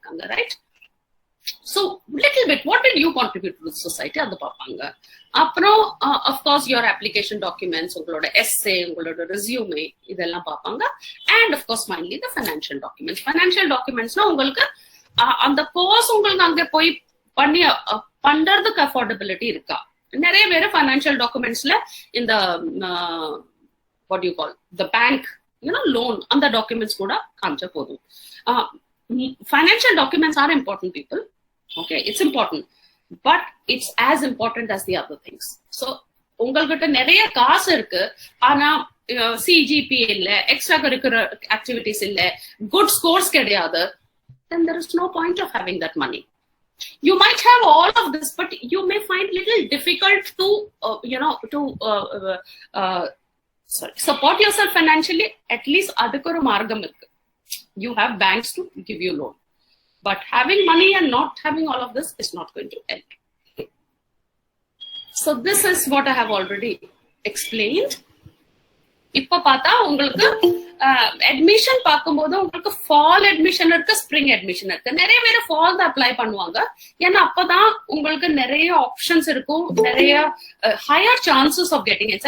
irukanga, right? So little bit, what did you contribute to the society? Adha paapanga. Aprom of course your application documents, ungaloda essay, ungaloda resume, idella paapanga. And of course finally the financial documents. Financial documents na ungalku அந்த course உங்களுக்கு அங்க போய் பண்ணி பண்றதுக்கு affordability இருக்கா? நிறைய பேர் financial டாக்குமெண்ட்ஸ்ல இந்த what you call the bank loan அந்த டாக்குமெண்ட்ஸ் கூட காமிச்சா போதும். Financial documents are important people. Okay, it's important, but it's as important as the other things. So உங்கள்கிட்ட நிறைய காசு இருக்கு, ஆனா சிஜிபிஏ இல்ல, எக்ஸ்ட்ரா கரிக்குலர் ஆக்டிவிட்டிஸ் இல்ல, குட் ஸ்கோர்ஸ் கிடையாது, then there is no point of having that money. You might have all of this, but you may find little difficult to support yourself financially. At least adukku oru margam irukku. You have banks to give you loan, but having money and not having all of this is not going to help. So this is what I have already explained. இப்ப பார்த்தா உங்களுக்கு admission பார்க்கும்போது உங்களுக்கு fall admission இருக்கு, spring admission இருக்கு. நிறைய பேர் fall தான் அப்ளை பண்ணுவாங்க, ஏன்னா அப்பதான் உங்களுக்கு நிறைய ஆப்ஷன்ஸ் இருக்கும், நிறைய higher chances of getting it.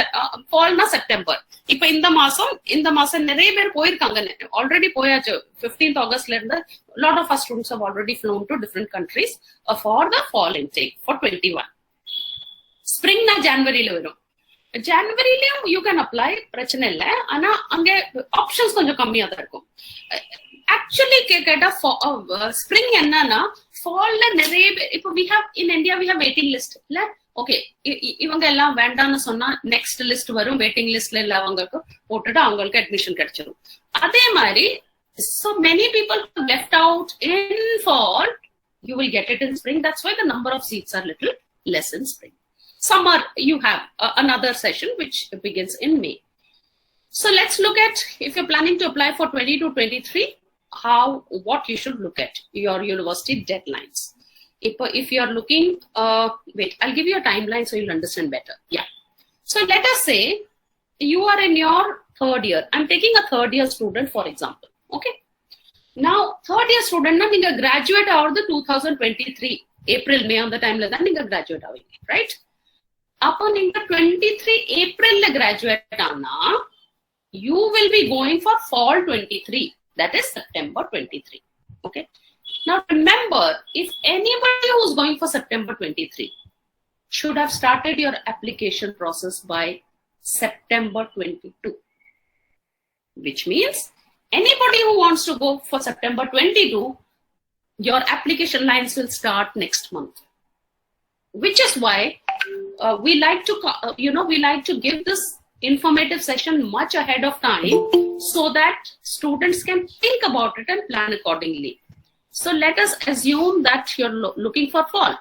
ஃபால்னா செப்டம்பர். இப்ப இந்த மாசம் நிறைய பேர் போயிருக்காங்க, ஆல்ரெடி போயாச்சு. 15th August இருந்து lot of students have already flown to different countries for the fall intake for 21. ஸ்ப்ரிங்னா ஜனவரியில வரும். ஜனவரிலயும் யூ கேன் அப்ளை, பிரச்சனை இல்லை. ஆனா அங்க ஆப்ஷன்ஸ் கொஞ்சம் கம்மியா தான் இருக்கும். ஆக்சுவலி கேட்டா ஸ்ப்ரிங் என்னன்னா ஃபால்ல நிறைய இப்போ we have in India we have waiting list இல்ல. ஓகே, இவங்க எல்லாம் வேண்டாம்னு சொன்னா நெக்ஸ்ட் லிஸ்ட் வரும், வெயிட்டிங் லிஸ்ட்ல இல்ல அவங்களுக்கு போட்டுட்டு அவங்களுக்கு அட்மிஷன் கிடைச்சிடும். அதே மாதிரி so many people left out in fall, you will get it in spring. That's why the number of seats are little less in spring. Summer, you have another session which begins in May. So let's look at, if you're planning to apply for 22-23, what you should look at, your university deadlines. If you're looking, wait, I'll give you a timeline so you'll understand better. Yeah. So let us say you are in your third year. I'm taking a third year student, for example. Okay. Now, third year student, na ninga graduate out the 2023, April, May on the time la ninga graduate out, right? அப்போ நீங்க 23 ஏப்ரல்ல graduate ஆனா you will be going for fall 23, that is September 23. Okay, now remember, if anybody who is going for September 23 should have started your application process by September 22, which means anybody who wants to go for September 22, your application lines will start next month. Which is why we like to give this informative session much ahead of time so that students can think about it and plan accordingly. So let us assume that you're looking for fall.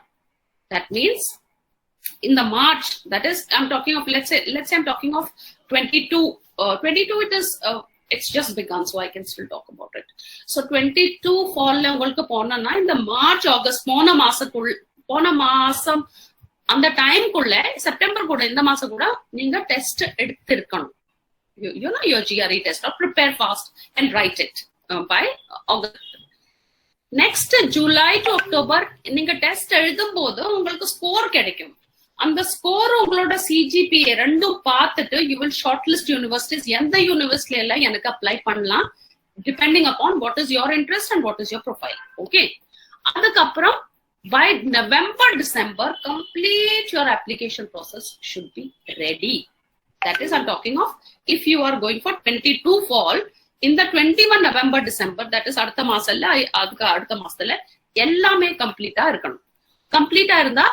That means in the March, that is, I'm talking of, let's say I'm talking of 22. 22 it is, it's just begun, so I can still talk about it. So 22 fall la ungalku ponana in the March, August போன மாசம் அந்த time குள்ள, September கூட இந்த மாசம் கூட நீங்க test எடுத்திருக்கணும். You know your GRE test, or prepare fast and write it by August. Next July to October நீங்க டெஸ்ட் எழுதும் போது உங்களுக்கு ஸ்கோர் கிடைக்கும். அந்த ஸ்கோர் உங்களோட சிஜிபிஏ ரெண்டும் பார்த்துட்டு you will shortlist universities. எந்த யூனிவர்சிட்டில எல்லாம் எனக்கு அப்ளை பண்ணலாம், depending upon what is your interest and what is your profile. Okay, அதுக்கப்புறம் by November, December, complete your application process should be ready. That is, I'm talking of if you are going for 22 fall, in the 21 November, December, that is அடுத்த மாசம்ல, அதுக்கு அடுத்த மாசத்துல எல்லாமே கம்ப்ளீட்டா இருக்கணும். கம்ப்ளீட்டா இருந்தா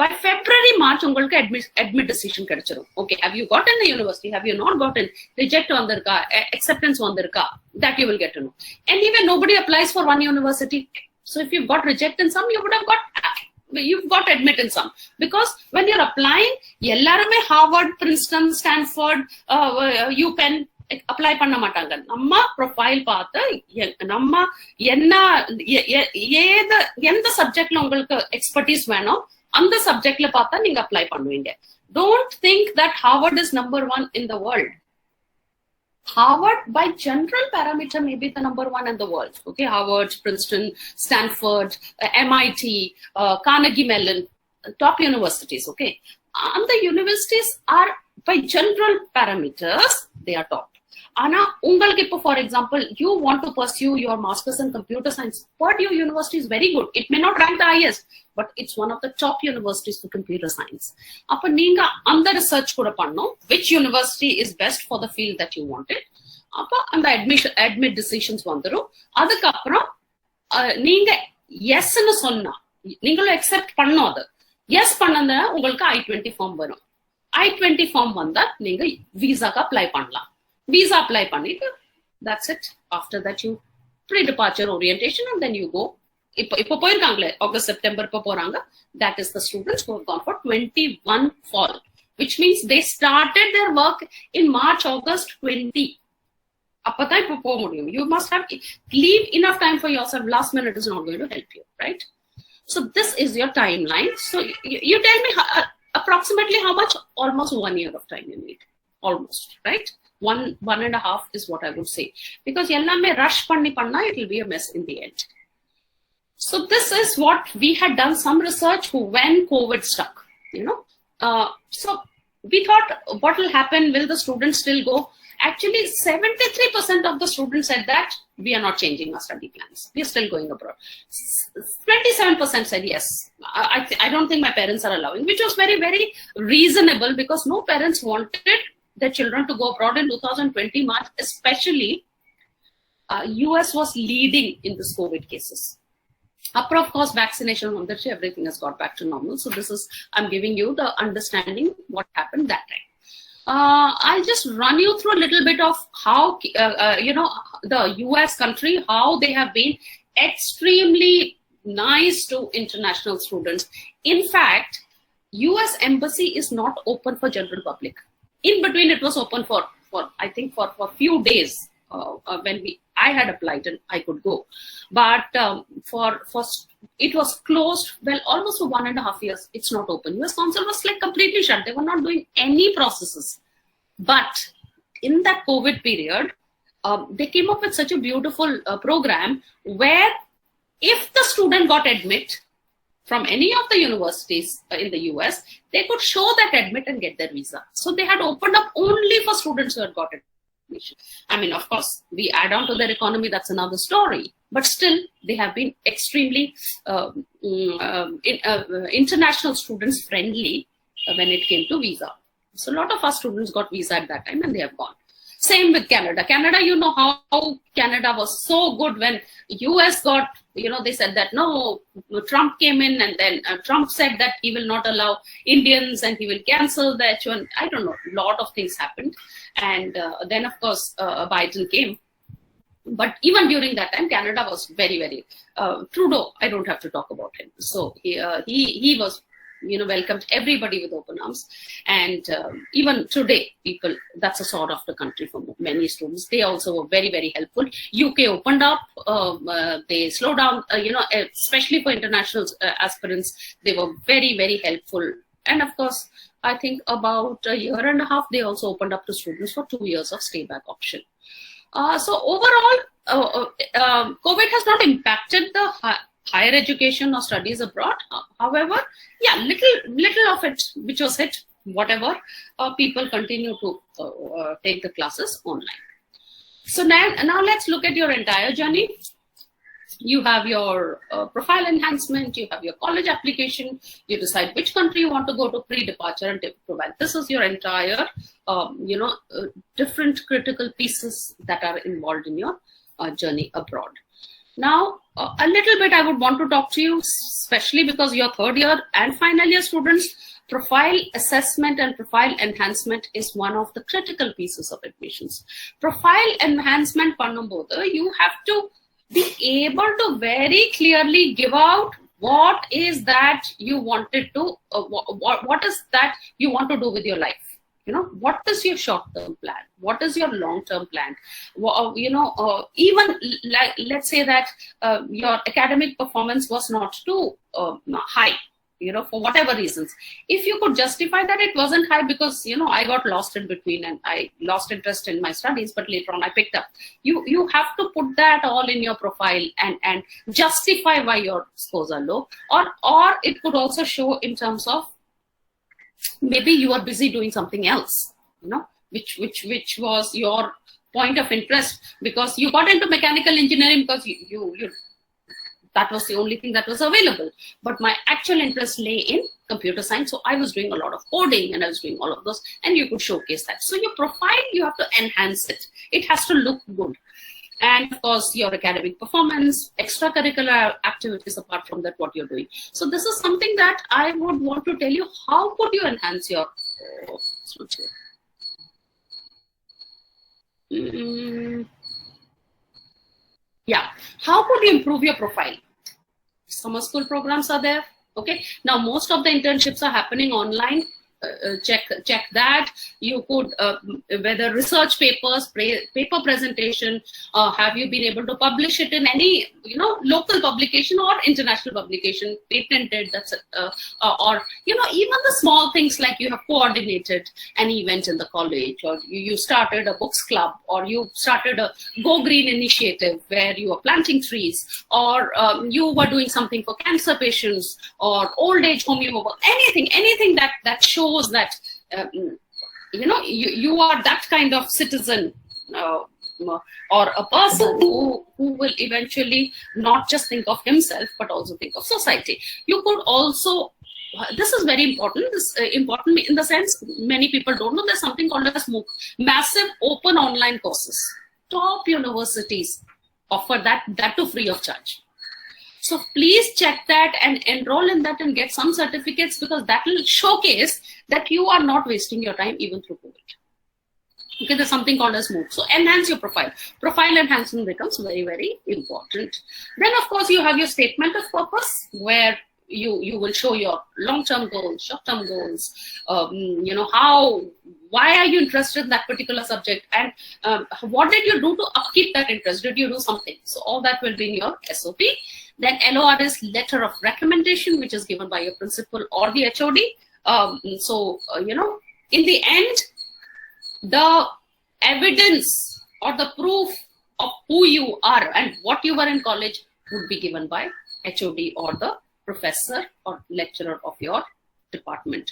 by February, March உங்களுக்கு admit decision கிடைச்சிரும். Okay, have you gotten the university? Have you not gotten? Reject வந்திருக்கா, acceptance வந்திருக்கா, that you will get to know. Anyway, nobody applies for one university. So if you've got reject in some, you've got admit in some. Because when you're applying, எல்லாருமே Harvard, Princeton, Stanford, UPenn apply பண்ண மாட்டாங்க. நம்ம profile பார்த்து நம்ம எந்த சப்ஜெக்ட்ல உங்களுக்கு expertise வேணும் அந்த சப்ஜெக்ட்ல பார்த்தா நீங்க அப்ளை பண்ணுவீங்க. Don't think that Harvard is number one in the world. Harvard, by general parameter, may be the #1 in the world. Okay, Harvard, Princeton, Stanford, MIT, Carnegie Mellon, top universities. Okay, and the universities are by general parameters they are top. Ana, ungalku for example, you want to pursue your masters in computer science. Purdue University is very good. It may not rank the highest, but it's one of the top universities for computer science. Appa neenga and research kuda pannom, which university is best for the field that you wanted. Appa and admit decisions vandaru. Adukapram neenga yes nu sonna, neengalu accept pannodhu. Yes pannanda ungalku I-20 form varum. I-20 form vanda neenga visa ku apply pannalam. Visa apply பண்ணிட்டு, that's it. After that you pre-departure orientation and then you go. இப்போ போயிருக்காங்களே August September இப்போ போறாங்க. That is the students who have gone for 21 fall, which means they started their work in March August 20. அப்பதான் இப்போ போக முடியும். You must have leave enough time for yourself. Last minute is not going to help you, right? So this is your timeline. So you tell me approximately how much? Almost 1 year of time you need. Almost, right? 1.5 is what I would say, because ellame rush panni panna, it will be a mess in the end. So this is what we had done some research when COVID stuck, so we thought, what will happen? Will the students still go? Actually 73% of the students said that we are not changing our study plans, we are still going abroad. 27% said yes, I don't think my parents are allowing, which was very, very reasonable, because no parents wanted their children to go abroad in 2020 March, especially US was leading in this COVID cases. After, of course, vaccination, everything has got back to normal. So this is, I'm giving you the understanding what happened that time. I'll just run you through a little bit of how, the US country, how they have been extremely nice to international students. In fact, US embassy is not open for general public. In between, it was open for I think for few days when I had applied and I could go, but for it was closed. Well, almost for 1.5 years, it's not open. US consul was like completely shut. They were not doing any processes. But in that COVID period, they came up with such a beautiful program where if the student got admit from any of the universities in the US, they could show that admit and get their visa. So they had opened up only for students who had got admission. I mean, of course, we add on to their economy, that's another story. But still, they have been extremely international students friendly when it came to visa. So a lot of our students got visa at that time and they have gone. Same with Canada. Canada, you know how Canada was so good when US got, they said that no, Trump came in and then Trump said that he will not allow Indians and he will cancel the H1. I don't know, a lot of things happened. And then, of course, Biden came. But even during that time, Canada was very, very, Trudeau, I don't have to talk about him. So he was, welcomed everybody with open arms. And even today, people, that's a sought after country for many students. They also were very, very helpful. UK opened up, they slowed down, especially for international aspirants, they were very, very helpful. And of course, I think about 1.5 years, they also opened up to students for 2 years of stay back option. So overall, COVID has not impacted the higher education or studies abroad. However, yeah, little of it which was hit, whatever, people continue to take the classes online. So now let's look at your entire journey. You have your profile enhancement, you have your college application, you decide which country you want to go to, pre-departure and provide. This is your entire, different critical pieces that are involved in your journey abroad. Now, a little bit I would want to talk to you, especially because you're third year and final year students. Profile assessment and profile enhancement is one of the critical pieces of admissions. Profile enhancement pannumbodhu, you have to be able to very clearly give out what is that you wanted to, what is that you want to do with your life. What is your short-term plan? What is your long-term plan? Even like, let's say that your academic performance was not too high. for whatever reasons. If you could justify that it wasn't high because, I got lost in between and I lost interest in my studies, but later on I picked up. You have to put that all in your profile and justify why your scores are low. Or it could also show in terms of maybe you are busy doing something else, which was your point of interest, because you got into mechanical engineering because you that was the only thing that was available. But my actual interest lay in computer science. So I was doing a lot of coding and I was doing all of those, and you could showcase that. So your profile, you have to enhance it. It has to look good. And of course, your academic performance, extracurricular activities apart from that, what you're doing. So this is something that I would want to tell you. How could you enhance your... Yeah, how could you improve your profile? Summer school programs are there. Okay, now most of the internships are happening online. Check that. You could whether research papers, paper presentation, have you been able to publish it in any local publication or international publication, patented, that's or even the small things like you have coordinated an event in the college, or you started a books club, or you started a Go Green initiative where you are planting trees, or you were doing something for cancer patients or old age home, anything that shows that you are that kind of citizen or a person who will eventually not just think of himself but also think of society. You could also, this is very important. This important in the sense many people don't know, there's something called as MOOC, massive open online courses. Top universities offer that too free of charge. So please check that and enroll in that and get some certificates, because that will showcase that you are not wasting your time even through COVID. Okay, there's something called as MOOC. So enhance your profile. Profile enhancement becomes very, very important. Then of course you have your statement of purpose, where you will show your long-term goals, short-term goals, why are you interested in that particular subject, and what did you do to upkeep that interest? Did you do something? So all that will be in your SOP. Then LOR is letter of recommendation, which is given by your principal or the HOD. In the end, the evidence or the proof of who you are and what you were in college would be given by HOD or the professor or lecturer of your department.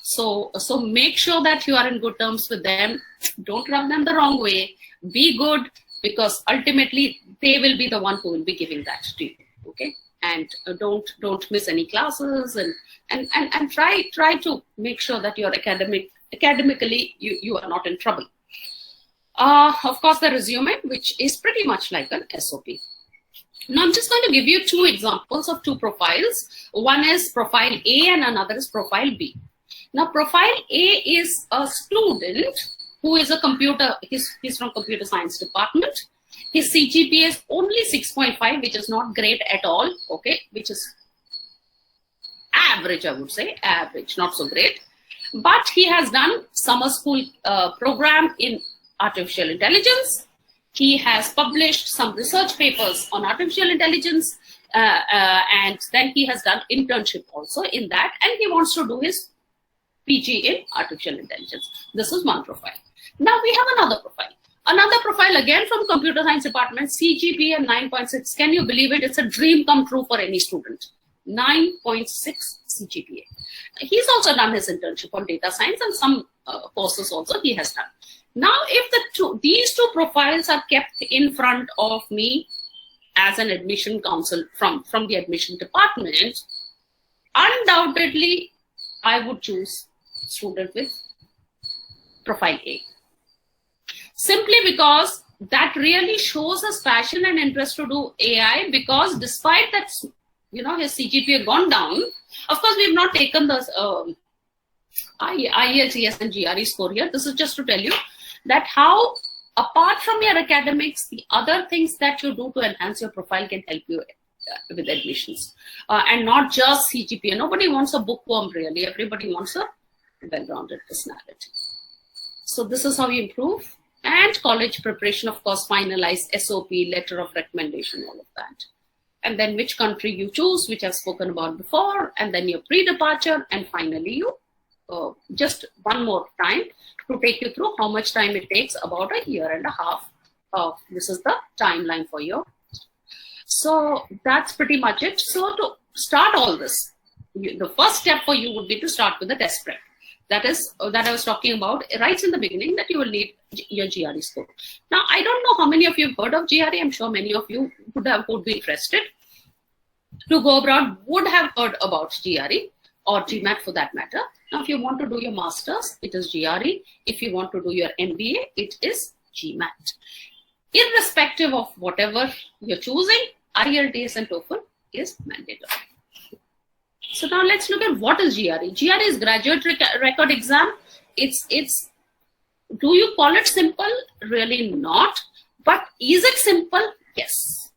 So make sure that you are in good terms with them. Don't rub them the wrong way. Be good, because ultimately they will be the one who will be giving that to you. Okay, and don't miss any classes, and try to make sure that you're academically you are not in trouble. Of course, the resume, which is pretty much like an SOP. Now I'm just going to give you two examples of two profiles. One is profile A and another is profile B. Now profile A is a student who is he's from computer science department. His CGPA is only 6.5, which is not great at all, okay, which is average, I would say, average, not so great. But he has done summer school program in artificial intelligence. He has published some research papers on artificial intelligence, and then he has done internship also in that, and he wants to do his PG in artificial intelligence. This is one profile. Now we have another profile. Another profile again from computer science department, CGPA 9.6. Can you believe it? It's a dream come true for any student. 9.6 CGPA. He's also done his internship on data science and some courses also he has done. Now, if these two profiles are kept in front of me as an admission counsel from the admission department, undoubtedly I would choose student with profile A. Simply because that really shows his passion and interest to do AI, because despite that, his CGPA gone down. Of course, we have not taken the IELTS and GRE score here. This is just to tell you that how, apart from your academics, the other things that you do to enhance your profile can help you with admissions. And not just CGPA. Nobody wants a bookworm, really. Everybody wants a well-rounded personality. So this is how you improve. And college preparation, of course, finalize SOP, letter of recommendation, all of that. and then which country you choose, which I've spoken about before, and then your pre-departure, and finally you just one more time to take you through how much time it takes, about a year and a half. This is the timeline for you. So that's pretty much it. So to start all this, the first step for you would be to start with the test prep. That is that I was talking about right in the beginning, that you will need your GRE score. Now, I don't know how many of you have heard of GRE. I'm sure many of you would be interested to go abroad, would have heard about GRE or GMAT for that matter. Now, if you want to do your master's, it is GRE. If you want to do your MBA, it is GMAT. Irrespective of whatever you're choosing, IELTS and TOEFL is mandatory. So now let's look at what is GRE. GRE is Graduate Record Exam. It's. Do you call it simple? Really not. But is it simple? Yes.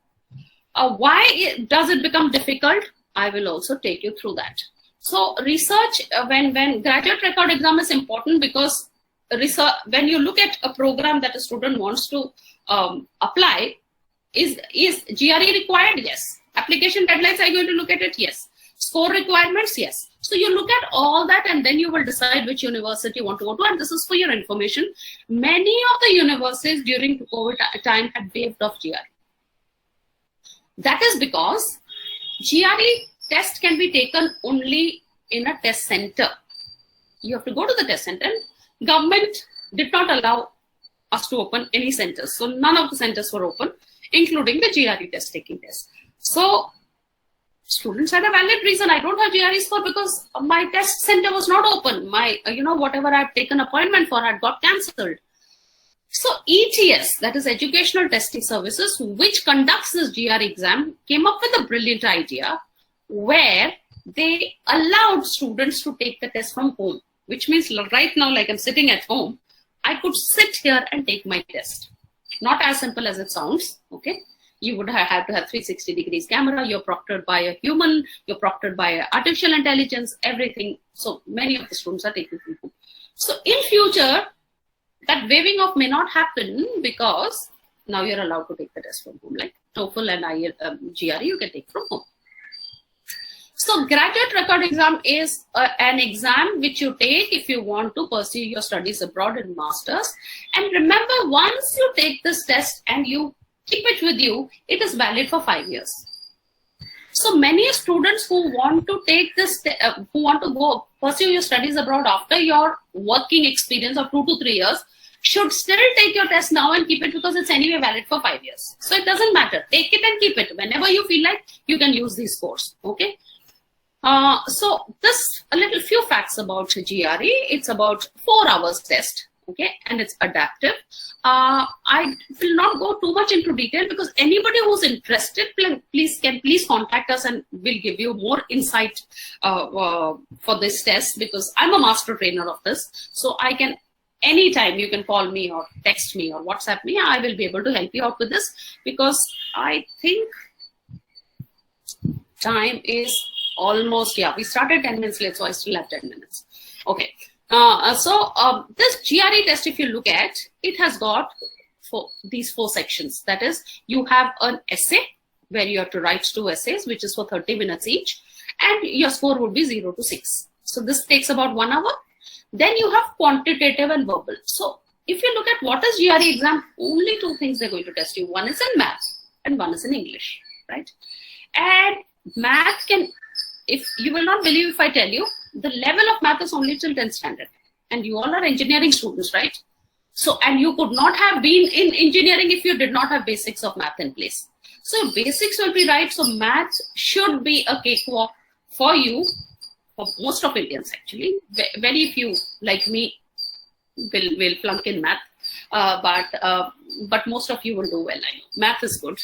Why does it become difficult? I will also take you through that. So research, when Graduate Record Exam is important, because research, when you look at a program that a student wants to apply, is GRE required? Yes. Application deadlines, are you going to look at it? Yes. Score requirements? Yes. So you look at all that, and then you will decide which university you want to go to. And this is for your information. Many of the universities during COVID time had waived off GRE. That is because GRE test can be taken only in a test center. You have to go to the test center. Government did not allow us to open any centers. So none of the centers were open, including the GRE test taking test. So students had a valid reason. I don't have GRE score because my test center was not open. My, whatever I've taken appointment for had got cancelled. So ETS, that is Educational Testing Services, which conducts this GRE exam, came up with a brilliant idea where they allowed students to take the test from home, which means right now, like I'm sitting at home, I could sit here and take my test. Not as simple as it sounds, okay? You would have to have 360 degrees camera, you're proctored by a human, you're proctored by artificial intelligence, everything. So many of the students are taking from home. So in future, that waiving off may not happen because now you're allowed to take the test from home, like TOEFL and GRE you can take from home. So Graduate Record Exam is an exam which you take if you want to pursue your studies abroad in masters. And remember, once you take this test and you keep it with you, it is valid for 5 years. So many students who want to take this, who want to go pursue your studies abroad after your working experience of 2 to 3 years, should still take your test now and keep it, because it's anyway valid for 5 years. So it doesn't matter. Take it and keep it. Whenever you feel like, you can use these scores. Okay. So this a few facts about GRE. It's about 4 hours test. Okay, and it's adaptive. I will not go too much into detail because anybody who's interested, please contact us and we'll give you more insight for this test, because I'm a master trainer of this. So I can, anytime you can call me or text me or WhatsApp me, I will be able to help you out with this, because I think time is almost, we started 10 minutes late, so I still have 10 minutes. Okay. This GRE test, if you look at, it has got these 4 sections. That is, you have an essay where you have to write 2 essays, which is for 30 minutes each, and your score would be 0 to 6. So this takes about 1 hour. Then you have quantitative and verbal. So if you look at what is GRE exam, only 2 things they're going to test you. One is in math and one is in English, right? And math can, if you will not believe if I tell you, the level of math is only till 10th standard. And you all are engineering students, right? So, and you could not have been in engineering if you did not have basics of math in place. So basics will be right. So math should be a cakewalk for you, for most of Indians actually. Very few like me will flunk in math. But most of you will do well. I know. Math is good.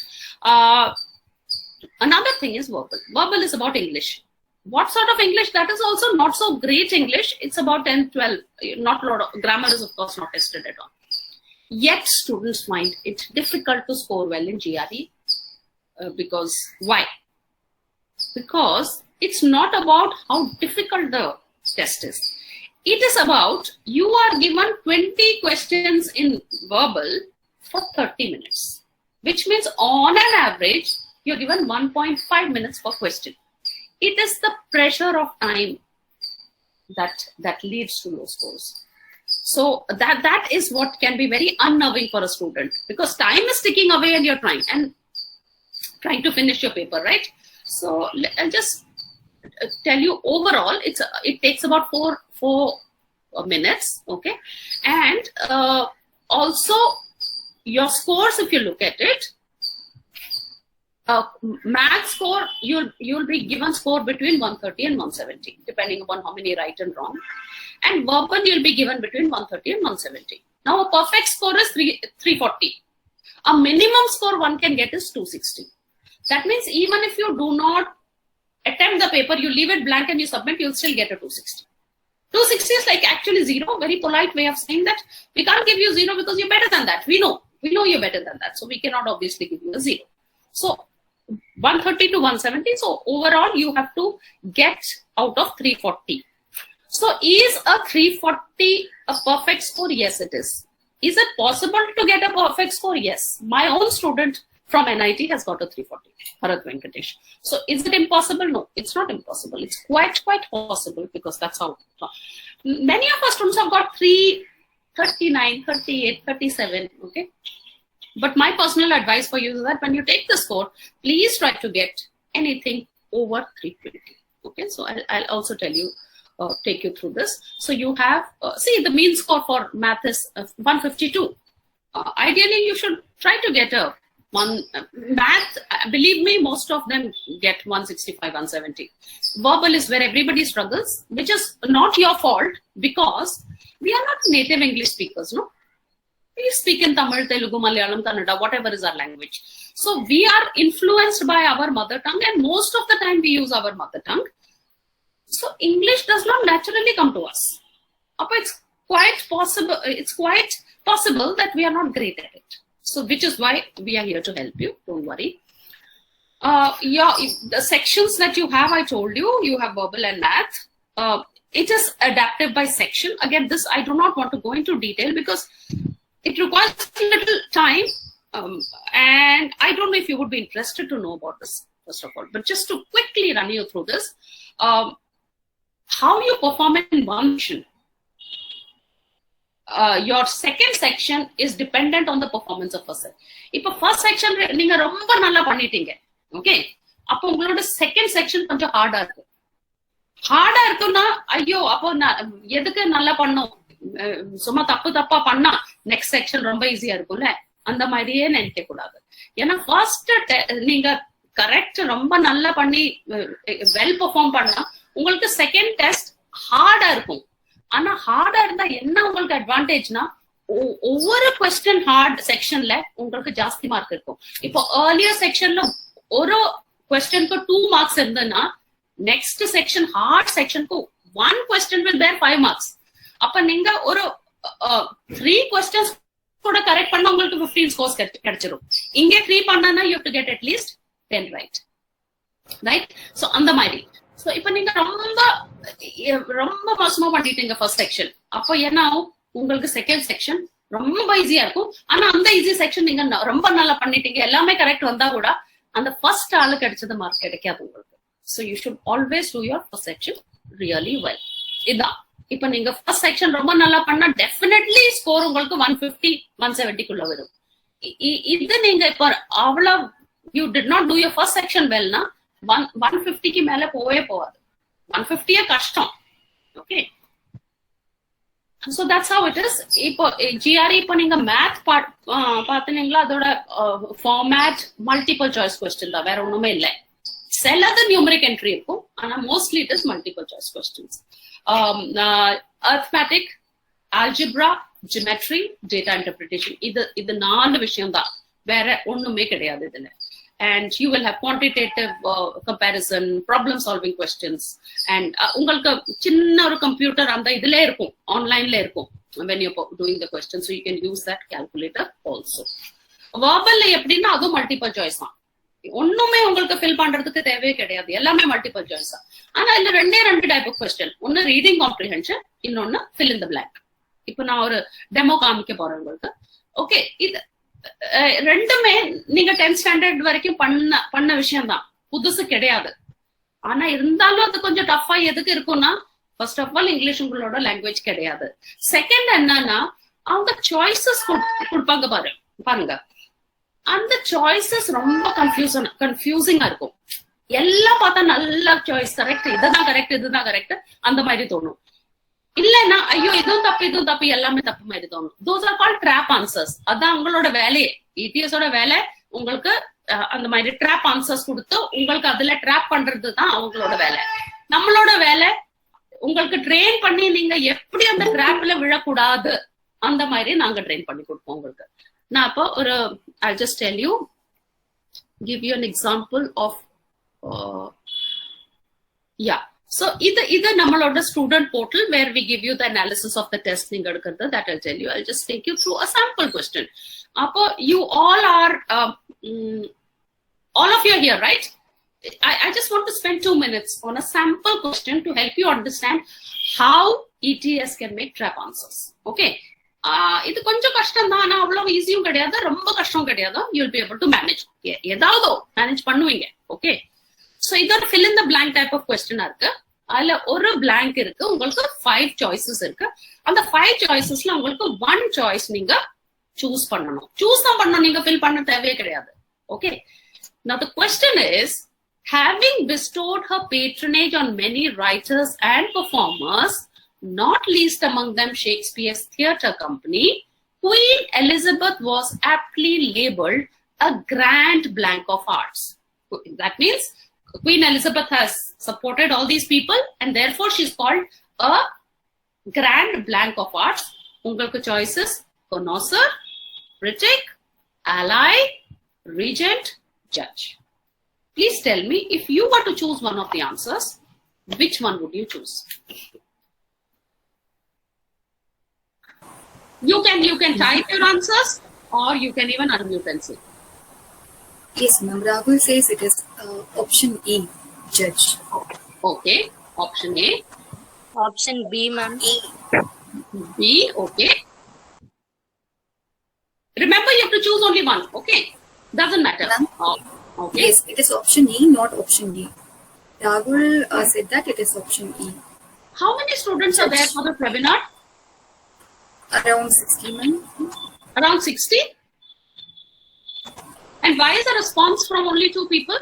Another thing is verbal. Verbal is about English. What sort of English? That is also not so great English. It's about 10, 12. Not a lot of grammar is of course not tested at all. Yet students find it difficult to score well in GRE. Because why? Because it's not about how difficult the test is. It is about you are given 20 questions in verbal for 30 minutes. Which means on an average, you're given 1.5 minutes per question. It is the pressure of time that leads to low scores. So that is what can be very unnerving for a student, because time is ticking away and you're trying to finish your paper, right? So I'll just tell you overall, it takes about four minutes, okay? And also your scores, if you look at it, math score, you'll be given score between 130 and 170, depending upon how many right and wrong. And verbal, you'll be given between 130 and 170. Now, a perfect score is 340. A minimum score one can get is 260. That means even if you do not attempt the paper, you leave it blank and you submit, you'll still get a 260. 260 is like actually zero, very polite way of saying that we can't give you zero because you're better than that. We know you're better than that. So we cannot obviously give you a zero. So 130 to 170. So overall, you have to get out of 340. So is a 340 a perfect score? Yes, it is. Is it possible to get a perfect score? Yes. My own student from NIT has got a 340, Bharat Venkatesh. So is it impossible? No, it's not impossible. It's quite possible, because that's how many of our students have got 339, 38, 37, okay? But my personal advice for you is that when you take the score, please try to get anything over 320. Okay, so I'll also tell you, take you through this. So you have, see, the mean score for math is 152. Ideally, you should try to get a math, believe me, most of them get 165, 170. Verbal is where everybody struggles, which is not your fault, because we are not native English speakers, no? We speak in Tamil, Telugu, Malayalam, Kannada, whatever is our language. So we are influenced by our mother tongue, and most of the time we use our mother tongue. So English does not naturally come to us. It's quite possible that we are not great at it. So which is why we are here to help you. Don't worry. The sections that you have, I told you, you have verbal and math. It is adaptive by section. Again, this I do not want to go into detail because it requires a little time, and I don't know if you would be interested to know about this, first of all. But just to quickly run you through this, how you perform in one section. Your second section is dependent on the performance of first section. If first section நீங்க ரொம்ப நல்லா பண்ணிட்டீங்க, okay, அப்போ உங்களோட second section கொஞ்சம் ஹார்டா இருக்கும். ஹார்டா இருக்குன்னா ஐயோ அப்போ எதுக்கு நல்லா பண்ணோம், சும்மா தப்பா பண்ணா நெக்ஸ்ட் செக்ஷன் ரொம்ப ஈஸியா இருக்கும்ல, அந்த மாதிரியே நினைக்க கூடாது. ஏன்னா ஃபர்ஸ்ட் நீங்க கரெக்ட் ரொம்ப நல்லா பண்ணி வெல் பெர்ஃபார்ம் பண்ணா உங்களுக்கு செகண்ட் டெஸ்ட் ஹார்டா இருக்கும். ஆனா ஹார்டா இருந்தா என்ன உங்களுக்கு அட்வான்டேஜ்னா, ஒவ்வொரு கொஸ்டின் ஹார்ட் செக்ஷன்ல உங்களுக்கு ஜாஸ்தி மார்க் இருக்கும். இப்போ ஏர்லியர் செக்ஷன்ல ஒரு கொஸ்டினுக்கு 2 மார்க்ஸ் இருந்ததுன்னா, நெக்ஸ்ட் செக்ஷன் ஹார்ட் செக்ஷனுக்கு 1 கொஸ்டின் will bear 5 மார்க்ஸ். அப்ப நீங்க ஒரு 3 கொஸ்டின்ஸ் கூட கரெக்ட் பண்ணா உங்களுக்கு 15 ஸ்கோர்ஸ் கிடைச்சிரும். இங்க 3 பண்ணனா you have to get at least 10 right. So அந்த மாதிரி. So இப்ப நீங்க ரொம்ப மோசமா பண்ணிட்டீங்க ஃபர்ஸ்ட் செக்ஷன், அப்போ என்ன ஆகும், உங்களுக்கு செகண்ட் செக்ஷன் ரொம்ப ஈஸியா இருக்கும். ஆனா அந்த ஈஸி செக்ஷன் நீங்க ரொம்ப நல்லா பண்ணிட்டீங்க, எல்லாமே கரெக்ட் வந்தா கூட அந்த ஃபர்ஸ்ட் ஆளு கிடைச்சது மார்க் கிடைக்காது உங்களுக்கு. So you should always do your first section really well. இதான் இப்ப நீங்க ஃபர்ஸ்ட் செக்ஷன் ரொம்ப நல்லா பண்ணா டெஃபினெட்லி ஸ்கோர் உங்களுக்கு 150, 170 வரும். இது நீங்க இப்ப அவ்வளவு you did not do your first section wellனா 150 மேல போவே போகாது. 150 கஷ்டம். Okay, so that's how it is. இப்போ GRE இப்போ நீங்க மேத் பாத்தீங்களா, அதோட ஃபார்மேட் மல்டிபிள் சாய்ஸ் கொஸ்டின் தான், வேற ஒண்ணுமே இல்லை. சிலது நியூமரிக் என்ட்ரி இருக்கும், ஆனா mostly it is multiple choice questions. arithmetic, algebra, geometry, data interpretation, இது 4 விஷயம் தான், வேற ஒண்ணுமே கிடையாது இதுல. And you will have quantitative comparison, problem solving questions, and உங்களுக்கு சின்ன ஒரு கம்ப்யூட்டர் அந்த இதுல இருக்கும், ஆன்லைன்ல இருக்கும் when you're doing the question, so you can use that calculator also. verbal எப்படின்னா அதுவும் மல்டிபிள் சாய்ஸ் தான், ஒண்ணுமே உங்களுக்கு ஃபில் பண்றதுக்கு தேவையே கிடையாது, எல்லாமே மல்டிபிள் சாய்ஸ் தான். ஆனா இதுல 2 டைப் ஆஃப் கொஸ்டின், ஒன்னு ரீடிங் காம்ப்ரிஹென்ஷன், இன்னொன்னு ஃபில் இன் த பிளாங்க். இப்போ நான் ஒரு டெமோ காமிக்க போறேன் உங்களுக்கு. ஓகே, ரெண்டுமே நீங்க 10th ஸ்டாண்டர்ட் வரைக்கும் பண்ண விஷயம் தான், புதுசு கிடையாது. ஆனா இருந்தாலும் அது கொஞ்சம் டஃபா எதுக்கு இருக்கும்னா, ஃபர்ஸ்ட் ஆஃப் ஆல் இங்கிலீஷ் உங்களோட லாங்குவேஜ் கிடையாது. செகண்ட் என்னன்னா, அவங்க சாய்ஸஸ் கொடுப்பாங்க பாருங்க. அந்த சாய்ஸஸ் ரொம்ப கன்ஃபியூசிங்கா இருக்கும். எல்லாம் பார்த்தா நல்ல சாய்ஸ், கரெக்ட், இதுதான் கரெக்ட், இதுதான் கரெக்ட் அந்த மாதிரி தோணும். இல்லைன்னா ஐயோ இதுவும் தப்பு எல்லாமே தப்பு மாதிரி தோணும். Those are called drop answers. அதான் உங்களோட வேலையே, இடிஎஸோட வேலை உங்களுக்கு அந்த மாதிரி ட்ராப் ஆன்சர்ஸ் கொடுத்து உங்களுக்கு அதுல ட்ராப் பண்றது தான் அவங்களோட வேலை. நம்மளோட வேலை உங்களுக்கு ட்ரெயின் பண்ணி நீங்க எப்படி அந்த ட்ராப்ல விழக்கூடாது அந்த மாதிரி நாங்க ட்ரெயின் பண்ணி கொடுப்போம் உங்களுக்கு. நான் அப்போ ஒரு I just tell you, give you an example of yeah. So இது நம்மளோட student portal where we give you the analysis of the test நீங்க எடுக்கிறது. that I'll tell you. I'll just take you through a sample question. அப்போ you all are all of you are here, right? I just want to spend 2 minutes on a sample question to help you understand how ETS can make trap answers. Okay? இது கொஞ்சம் கஷ்டம் தான், ஆனா அவ்வளவு ஈஸியும் கிடையாது, ரொம்ப கஷ்டம் கிடையாது. You'll be able to manage. ஏதாவது மேனேஜ் பண்ணுவீங்க. ஓகே, சோ இது ஒரு fill in the blank type of question இருக்கு. அதுல ஒரு blank இருக்கு, உங்களுக்கு 5 choices இருக்கு. அந்த 5 choicesல உங்களுக்கு 1 choice நீங்க சூஸ் பண்ணணும். சூஸ் தான் பண்ணணும், நீங்க fill பண்ண தேவையே கிடையாது. Okay, now the question is, having bestowed her patronage on many writers and performers, not least among them Shakespeare's theatre company, Queen Elizabeth was aptly labeled a grand blank of arts. That means Queen Elizabeth has supported all these people and therefore she's called a grand blank of arts. Ungalku choices: connoisseur, critic, ally, regent, judge. Please tell me, if you were to choose one of the answers, which one would you choose? You can type your answers or you can even unmute and say. Yes, ma'am. Rahul says it is option A, judge. Okay, option A. Option B, ma'am. B, okay. Remember, you have to choose only one. Okay, doesn't matter. Okay. Yes, it is option E, not option D. Rahul said that it is option E. How many students are there for the webinar? Around 60, ma'am. Around 60? And why is the response from only 2 people?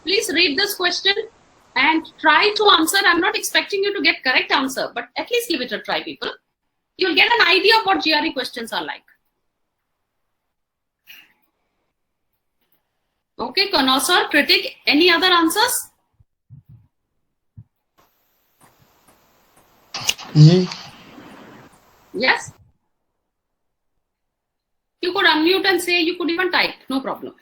Please read this question and try to answer. I'm not expecting you to get correct answer, but at least give it a try, people. You'll get an idea of what GRE questions are like. Okay, connoisseur, critic, any other answers? Yes? You could unmute and say, you could even type, no problem.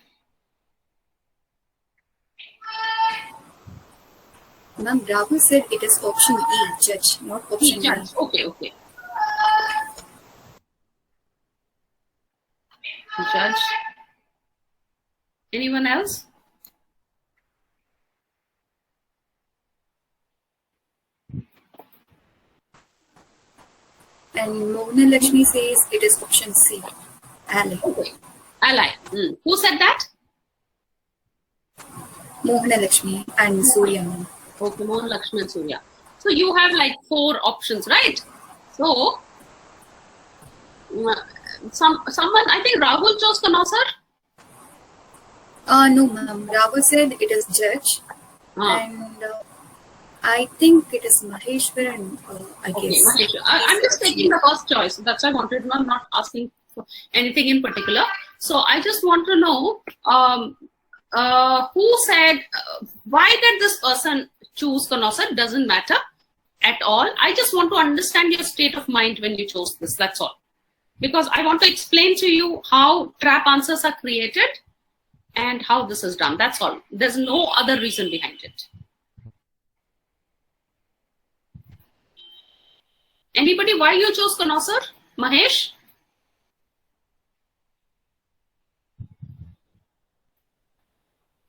Ma'am, Rahul said it is option E, judge, not option E. Judge. Okay. Judge. Anyone else? And Mohana Lakshmi says it is option C, ally. Okay. Ally. Who said that? Mohana Lakshmi and Surya. Okay, Mohana Lakshmi and Surya. So you have like 4 options, right? So someone, I think Rahul chose connoisseur. No, ma'am. Rahul said it is judge, and I think it is Maheshwaran. I guess. Maheshwar. I'm just taking the first choice. That's why I wanted to know. I'm not asking for anything in particular. So I just want to know who said why did this person choose connoisseur? Doesn't matter at all. I just want to understand your state of mind when you chose this. That's all. Because I want to explain to you how trap answers are created and how this is done. That's all. There's no other reason behind it. Anybody, why you chose connoisseur? Mahesh?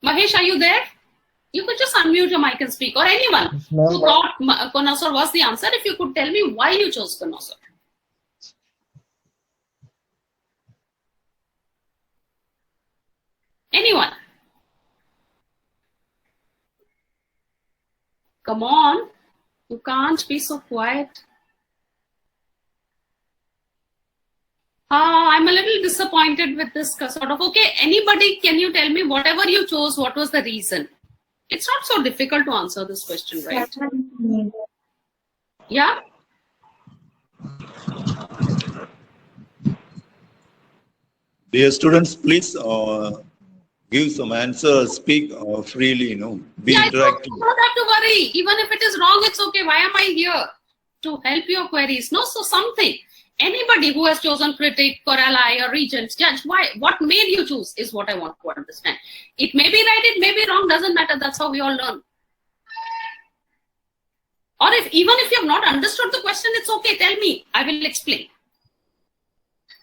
Mahesh, are you there? You could just unmute your mic and speak, or anyone who thought connoisseur was the answer. If you could tell me why you chose connoisseur. Anyone? Come on. You can't be so quiet. I'm a little disappointed with this sort of, okay, anybody, can you tell me whatever you chose, what was the reason? It's not so difficult to answer this question, right? Yeah? Dear students, please give some answers, speak freely, be interactive. You don't have to worry. Even if it is wrong, it's okay. Why am I here? To help your queries. No, so something. Anybody who has chosen critic or ally or regent, judge, why? What made you choose is what I want to understand. It may be right, it may be wrong, doesn't matter. That's how we all learn. Or even if you have not understood the question, it's okay. Tell me. I will explain.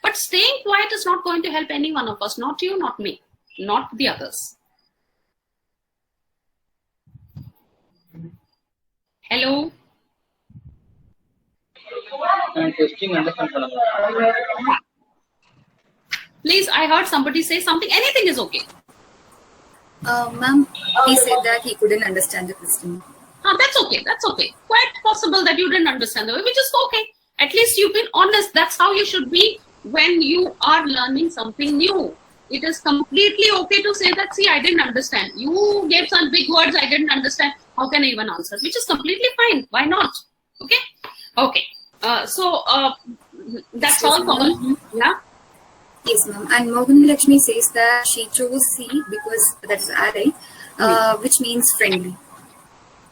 But staying quiet is not going to help any one of us. Not you, not me. Not the others. Hello? Please, I heard somebody say something. Anything is okay. Ma'am, he said that he couldn't understand the question. That's okay. That's okay. Quite possible that you didn't understand the way, which is okay. At least you've been honest. That's how you should be when you are learning something new. It is completely okay to say that, see, I didn't understand. You gave some big words I didn't understand. How can I even answer? Which is completely fine. Why not? Okay? Okay. So that's all for all. Yeah? Yes, ma'am. And Mohan Lakshmi says that she chose C because that is ally, which means friendly.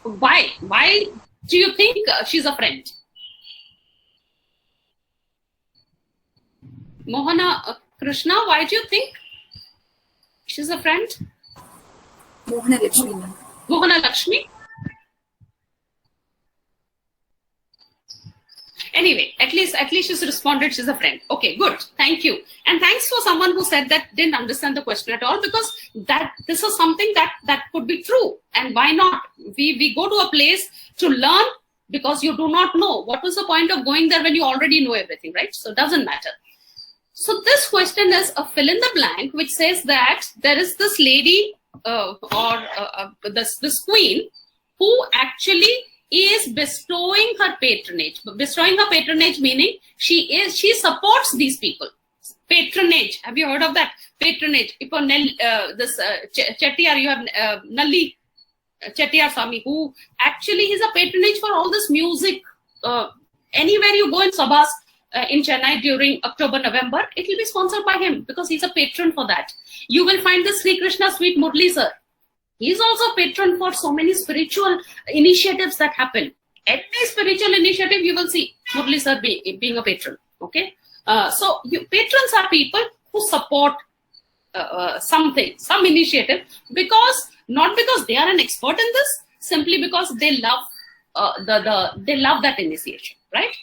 Why? Why do you think she's a friend? Mohana Krishna, why do you think she's a friend? Mohana Lakshmi, ma'am. Mohana Lakshmi? Anyway, at least she's responded, she's a friend. Okay, good. Thank you. And thanks for someone who said that didn't understand the question at all, because this is something that could be true. And why not? We go to a place to learn because you do not know. What was the point of going there when you already know everything, right? So it doesn't matter. So this question is a fill in the blank, which says that there is this lady this queen who actually is bestowing her patronage. Bestowing her patronage meaning she supports these people. Patronage. Have you heard of that? Patronage. If this Chettiar, you have Nalli Chettiar Swami, who actually is a patronage for all this music. Anywhere you go in Sabhas in Chennai during October, November, it will be sponsored by him because he's a patron for that. You will find the Sri Krishna Sweet Murli sir. He's also a patron for so many spiritual initiatives that happen. Any spiritual initiative, you will see Murli sir being a patron. Okay, so patrons are people who support something, some initiative, not because they are an expert in this, simply because they love they love that initiation, right?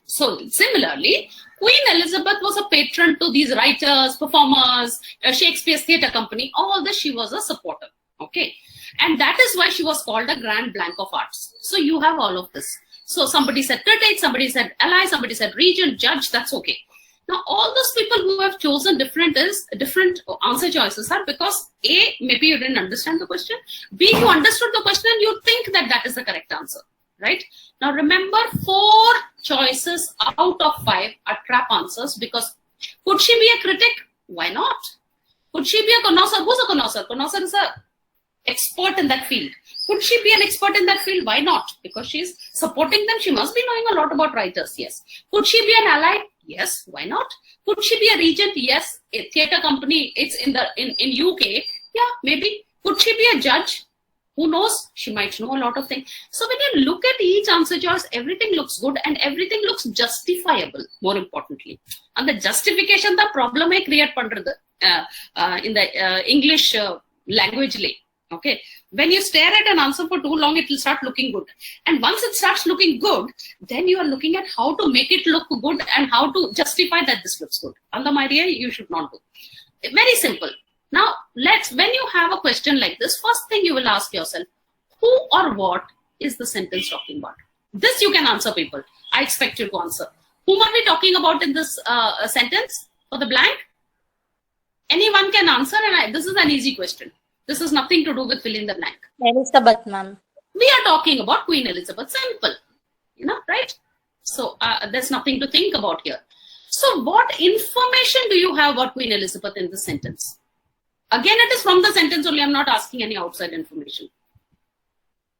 So similarly, Queen Elizabeth was a patron to these writers, performers, Shakespeare's theatre company. All this, she was a supporter. Okay, and that is why she was called a Grand Blank of Arts. So you have all of this. So somebody said critic, somebody said ally, somebody said regent, judge. That's okay. Now all those people who have chosen different answer choices are because A, maybe you didn't understand the question. B, you understood the question and you think that is the correct answer. Right? Now remember, 4 choices out of 5 are trap answers, because could she be a critic? Why not? Could she be a connoisseur? Who's a connoisseur? Connoisseur is a expert in that field. Could she be an expert in that field? Why not? Because she's supporting them. She must be knowing a lot about writers. Yes. Could she be an ally? Yes. Why not? Could she be a regent? Yes. A theatre company. It's in UK. Yeah, maybe. Could she be a judge? Who knows? She might know a lot of things. So when you look at each answer choice, everything looks good and everything looks justifiable, more importantly. And the justification, the problem may create in the English language. Okay. When you stare at an answer for too long, it will start looking good. And once it starts looking good, then you are looking at how to make it look good and how to justify that this looks good. Andamaria, you should not do. Very simple. Now, when you have a question like this, first thing you will ask yourself, who or what is the sentence talking about? This you can answer, people. I expect you to answer. Whom are we talking about in this sentence for the blank? Anyone can answer, and this is an easy question. This is nothing to do with fill in the blank. Elizabeth, ma'am. We are talking about Queen Elizabeth. Simple, right? So there's nothing to think about here. So what information do you have about Queen Elizabeth in this sentence? Again, it is from the sentence only. I'm not asking any outside information.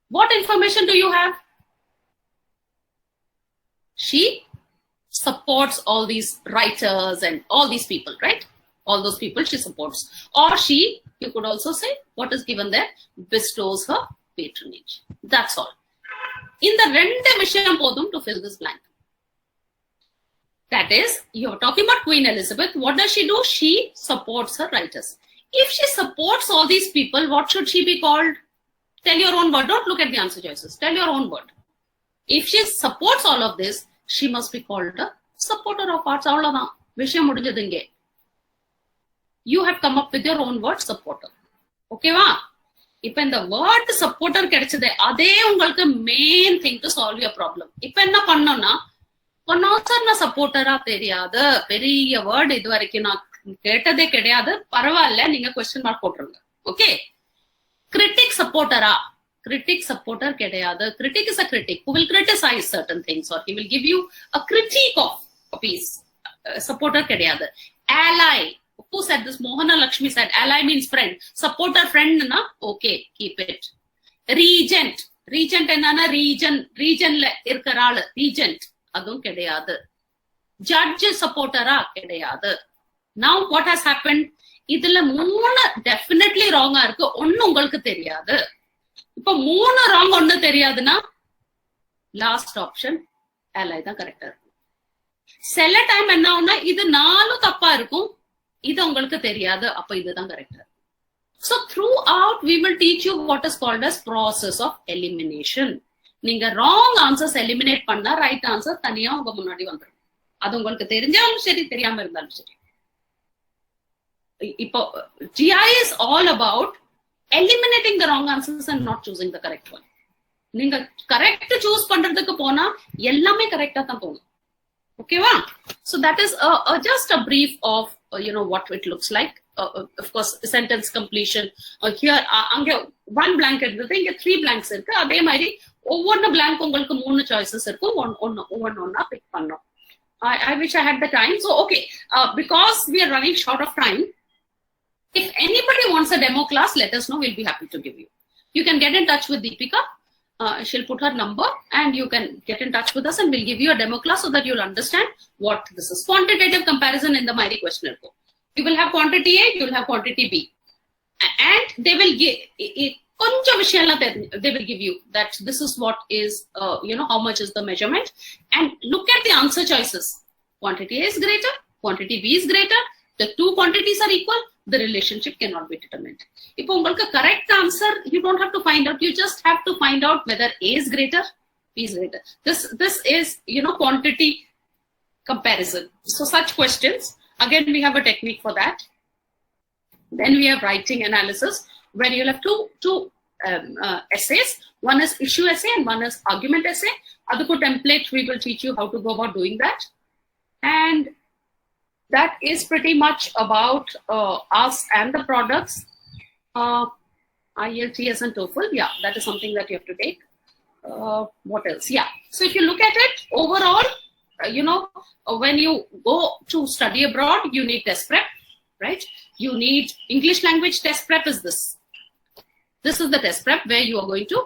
What information do you have? She supports all these writers and all these people, right? All those people she supports. Or she, you could also say, what is given there? Bestows her patronage. That's all. In the rende vishayam podum to fill this blank. That is, you're talking about Queen Elizabeth. What does she do? She supports her writers. If she supports all these people, what should she be called? Tell your own word. Don't look at the answer choices. Tell your own word. If she supports all of this, she must be called a supporter of arts. You have come up with your own word, supporter. Okay, va? If in the word supporter kedachide, adhe ungalku main thing to solve your problem. If enna pannona, konnosarna supporter ah theriyadu, periya word idu varaikum na ketade kediyadu, paravalla neenga question mark potrunga. Okay? Critic supporter ah. Critic supporter kediyadu. Critic is a critic who will criticize certain things, or he will give you a critique of a piece. Supporter kediyadu. Ally. Who said this? Mohana Lakshmi said ally means friend. Supporter friend na? Okay, keep it. Regent. Regent enna? Region le irkaraal. Regent. Adum kediyadu. Judge supporter ah kediyadu. Now what has happened? Idhula moonu definitely wrong ah irukku. Onnu ungalku theriyadu. Ipo moonu wrong onnu theriyaduna, last option ally da correct ah irukum. Sell time enna avuna idu naalu thappa irukum. இது உங்களுக்கு தெரியாது, அப்ப இதுதான் correct. So throughout we will teach you what is called as process of elimination. நீங்க wrong answers eliminate பண்ணா right answer தனியா உங்க முன்னாடி வந்துரும். அது உங்களுக்கு தெரிஞ்சாலும் சரி, தெரியாம இருந்தாலும் சரி. இப்போ GI is all about eliminating the wrong answers and not choosing the correct one. நீங்க கரெக்ட் சூஸ் பண்றதுக்கு போனா எல்லாமே கரெக்டா தான் போகும். ஓகேவா? So that is just a brief of what it looks like. Of course, sentence completion. Here, அங்க one blank இருந்தது, இங்க 3 blanks இருக்கு. அதே மாதிரி ஒவ்வொரு blank உங்களுக்கு 3 choices இருக்கும். ஒவ்வொன்னா pick பண்ணோம். I wish I had the time. So, okay, because we are running short of time, if anybody wants a demo class, let us know. We'll be happy to give you. You can get in touch with Deepika. She'll put her number and you can get in touch with us and we'll give you a demo class so that you'll understand what this is. Quantitative comparison in the Myri questionnaire. You will have quantity A, you will have quantity B. And they will give, they will give you that this is what is, how much is the measurement. And look at the answer choices. Quantity A is greater, quantity B is greater, the two quantities are equal, the relationship cannot be determined. If you have a correct answer, you don't have to find out, you just have to find out whether A is greater, B is greater. This is, quantity comparison. So such questions, again, we have a technique for that. Then we have writing analysis, where you'll have two essays. One is issue essay and one is argument essay. Adukku template, we will teach you how to go about doing that. And that is pretty much about us and the products. IELTS and TOEFL, yeah, that is something that you have to take. What else? Yeah. So if you look at it overall, when you go to study abroad, you need test prep, right? You need English language test prep is this. This is the test prep where you are going to,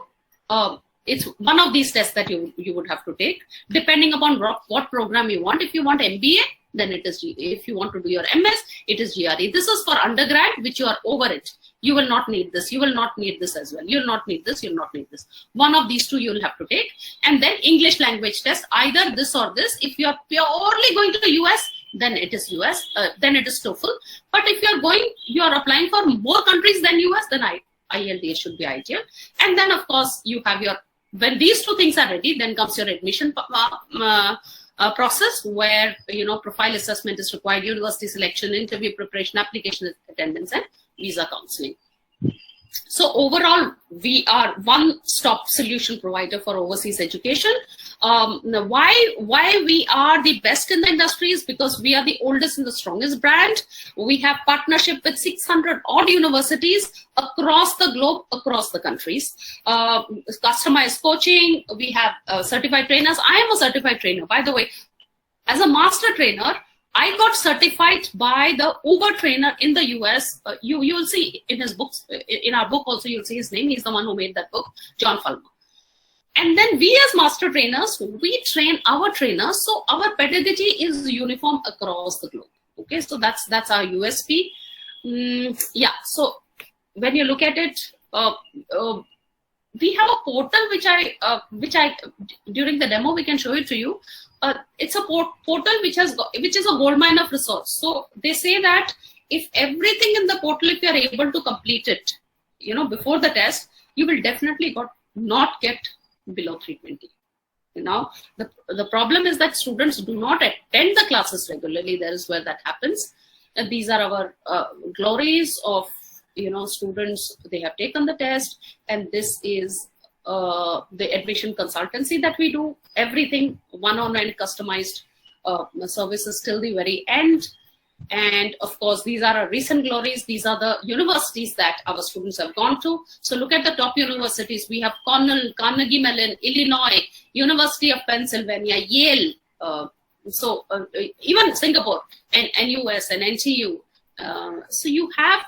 it's one of these tests that you would have to take, depending upon what program you want. If you want MBA, then it is if you want to do your MS, it is GRE. This is for undergrad, which you are over it. You will not need this. You will not need this as well. You will not need this. You will not need this. One of these two you will have to take. And then English language test, either this or this. If you are purely going to the US, then it is US. Then it is TOEFL. But if you are applying for more countries than US, then IELTS should be ideal. And then of course you have when these two things are ready, then comes your admission process where, profile assessment is required, university selection, interview preparation, application attendance, and visa counseling. So overall, we are one-stop solution provider for overseas education. Why we are the best in the industry is because we are the oldest and the strongest brand. We have partnership with 600 odd universities across the globe, across the countries. Customized coaching, we have certified trainers. I am a certified trainer, by the way. As a master trainer, I got certified by the Uber trainer in the US. You will see in his books, in our book also, you'll see his name. He's the one who made that book, John Fulmer. And then we as master trainers, we train our trainers. So our pedagogy is uniform across the globe. Okay, so that's our USP. Yeah, so when you look at it, we have a portal which I during the demo we can show it to you. It's a portal which is a goldmine of resource. So they say that if everything in the portal, if you are able to complete it, before the test, you will definitely not get below 320. The problem is that students do not attend the classes regularly. That is where that happens. And these are our glories of students. They have taken the test, and this is the admission consultancy that we do. Everything one-on-one customized services till the very end. And of course, these are our recent glories. These are the universities that our students have gone to. So look at the top universities. We have Cornell, Carnegie Mellon, Illinois, University of Pennsylvania, Yale, even Singapore and US and NTU. So you have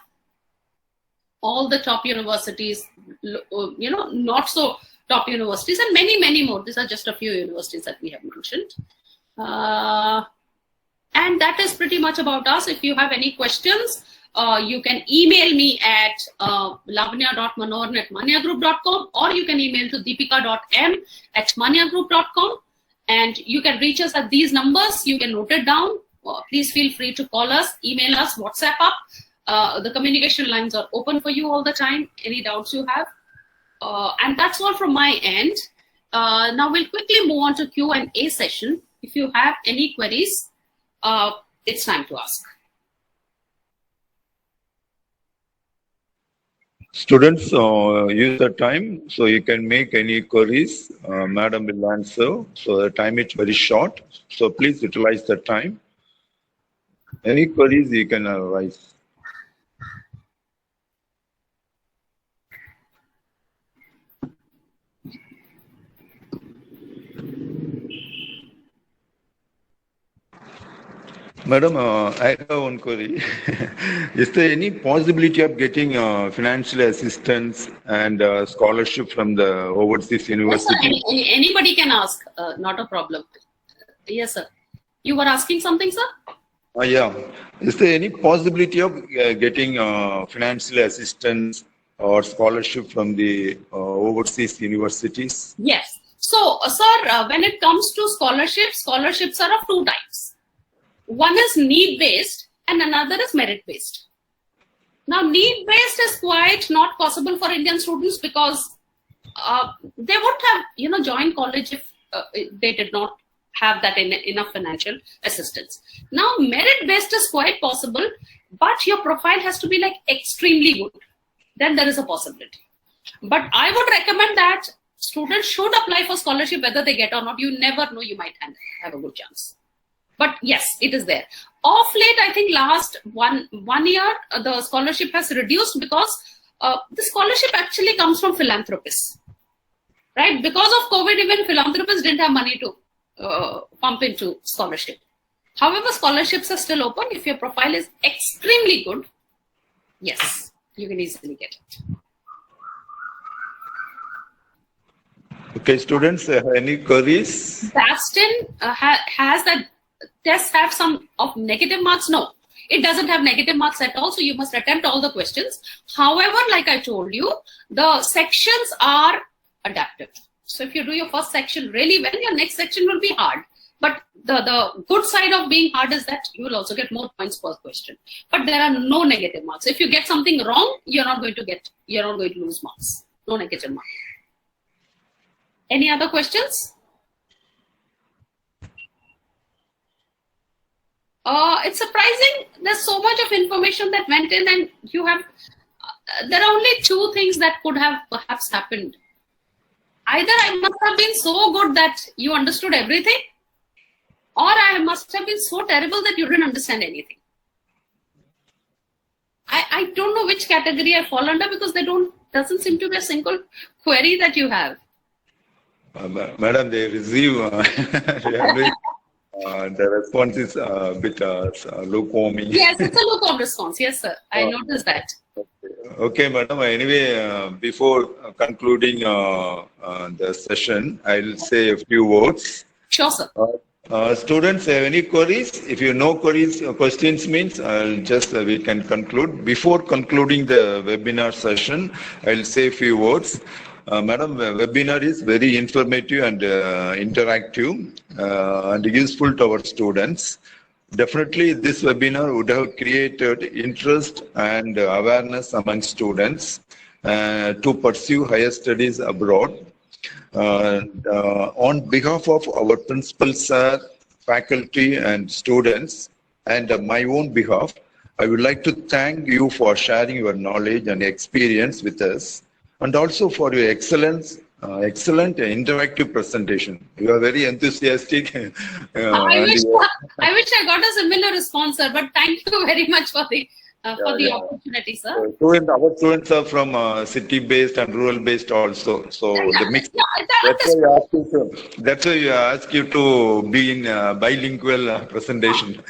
all the top universities, not so top universities, and many, many more. These are just a few universities that we have mentioned. And that is pretty much about us. If you have any questions, you can email me at lavanya.manoharan@manyagroup.com, or you can email to deepika.m@manyagroup.com. And you can reach us at these numbers. You can note it down. Please feel free to call us, email us, WhatsApp up. The communication lines are open for you all the time. Any doubts you have? And that's all from my end. Now we'll quickly move on to Q&A session. If you have any queries, it's time to ask. Students, use the time so you can make any queries. Madam will answer. So the time is very short. So please utilize the time. Any queries you can raise. Madam, I have one query. Is there any possibility of getting financial assistance and scholarship from the overseas university? Yes, sir. Anybody can ask, not a problem. Yes, sir. You were asking something, sir? Yeah. Is there any possibility of getting financial assistance or scholarship from the overseas universities? Yes. So, sir, when it comes to scholarships are of two types. One is need-based and another is merit-based. Now, need-based is quite not possible for Indian students because they would have, joined college if they did not have that enough financial assistance. Now, merit-based is quite possible, but your profile has to be like extremely good. Then there is a possibility. But I would recommend that students should apply for scholarship whether they get or not. You never know, you might have a good chance. But yes, it is there. Of late, I think last one year, the scholarship has reduced because the scholarship actually comes from philanthropists, right? Because of COVID, even philanthropists didn't have money to pump into scholarship. However, scholarships are still open. If your profile is extremely good, yes, you can easily get it. Okay, students, any queries? Bastin has that. Tests have some of negative marks? No, it doesn't have negative marks at all. So you must attempt all the questions. However, like I told you, the sections are adaptive. So if you do your first section really well, your next section will be hard. But the good side of being hard is that you will also get more points per question. But there are no negative marks. If you get something wrong, you're not going to lose marks. No negative marks. Any other questions? It's surprising. There's so much of information that went in, and you have there are only two things that could have perhaps happened. Either I must have been so good that you understood everything, or I must have been so terrible that you didn't understand anything. I don't know which category I fall under, because doesn't seem to be a single query that you have. Madam, they receive the response is a bit lukewarm. Yes, it's a lukewarm response. Yes, sir. I noticed that. Okay, madam. Anyway, before concluding the session, I'll say a few words. Sure, sir. Students, have any queries? If you know queries, questions means, I'll just we can conclude. Before concluding the webinar session, I'll say a few words. Madam, webinar is very informative and interactive and useful to our students. Definitely, this webinar would have created interest and awareness among students to pursue higher studies abroad. On behalf of our principal, sir, faculty and students, and my own behalf, I would like to thank you for sharing your knowledge and experience with us, and also for your excellent interactive presentation. You are very enthusiastic. I wish I got a similar response, sir, but thank you very much for the opportunity, sir. Our students are from city-based and rural-based also. So the mix. That's why you ask you to be in bilingual presentation.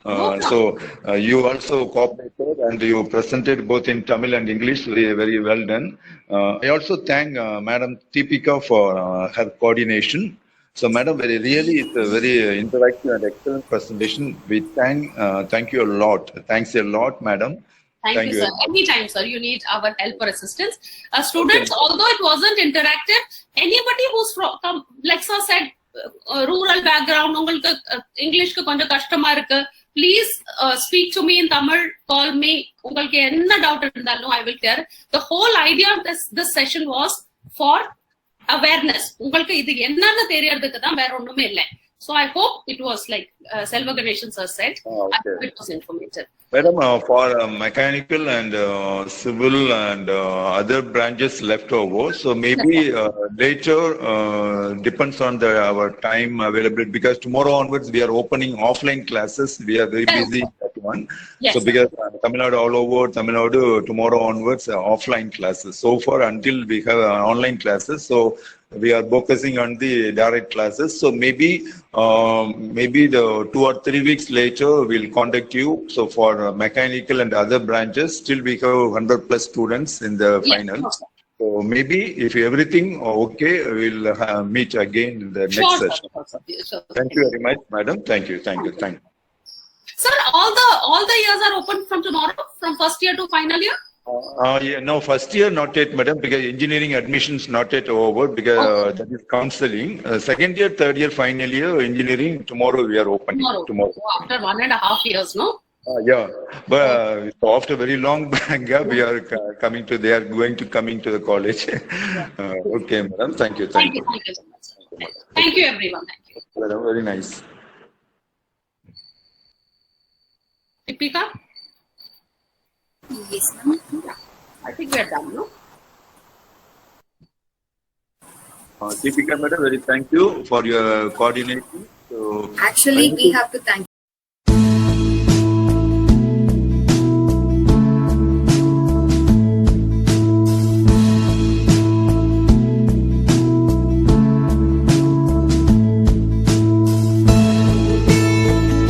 So you also cooperated and you presented both in Tamil and English very, very well done. I also thank Madam Deepika for her coordination. So, Madam, really, it's a very interactive and excellent presentation. We thank you a lot. Thanks a lot, Madam. Thank you, sir. Anytime, sir, you need our help or assistance. Students, although it wasn't interactive, anybody who's from, like sir said, rural background, English ko konja kashtamma irukku, please speak to me in Tamil, call me, ungalku enna doubt irundhalum I will clear. The whole idea of this session was for awareness. Ungalku idu enna theriyadhukku dhaan vera onnume illa. So I hope it was like Selvaganesan sir said. I hope it was informative. Madam, for mechanical and civil and other branches left over, so maybe later depends on our time available, because tomorrow onwards we are opening offline classes. We are very busy at one. Yes, so because Tamil Nadu all over, Tamil Nadu tomorrow onwards offline classes. So far until we have online classes, so we are focusing on the direct classes. So maybe the 2 or 3 weeks later we'll contact you. So for mechanical and other branches, still we have 100+ students in the final. So maybe if everything okay, we'll meet again in the next session. Sure. Thank you very much, madam. Thank you. Sir, all the years are open from tomorrow, from first year to final year? No, first year not yet, madam, because engineering admissions not yet over, because that is counseling. Second year, third year, final year, engineering, tomorrow we are opening. Tomorrow. Oh, after 1.5 years, no? Yeah, but after very long gap, they are going to coming to the college. Okay, madam, thank you. Thank you so much. Thank you, everyone. Thank you. Madam, very nice. Deepika? Yes, ma'am. I think we are done, no? Deepika, madam, very thank you for your coordination. So, Actually, we have to thank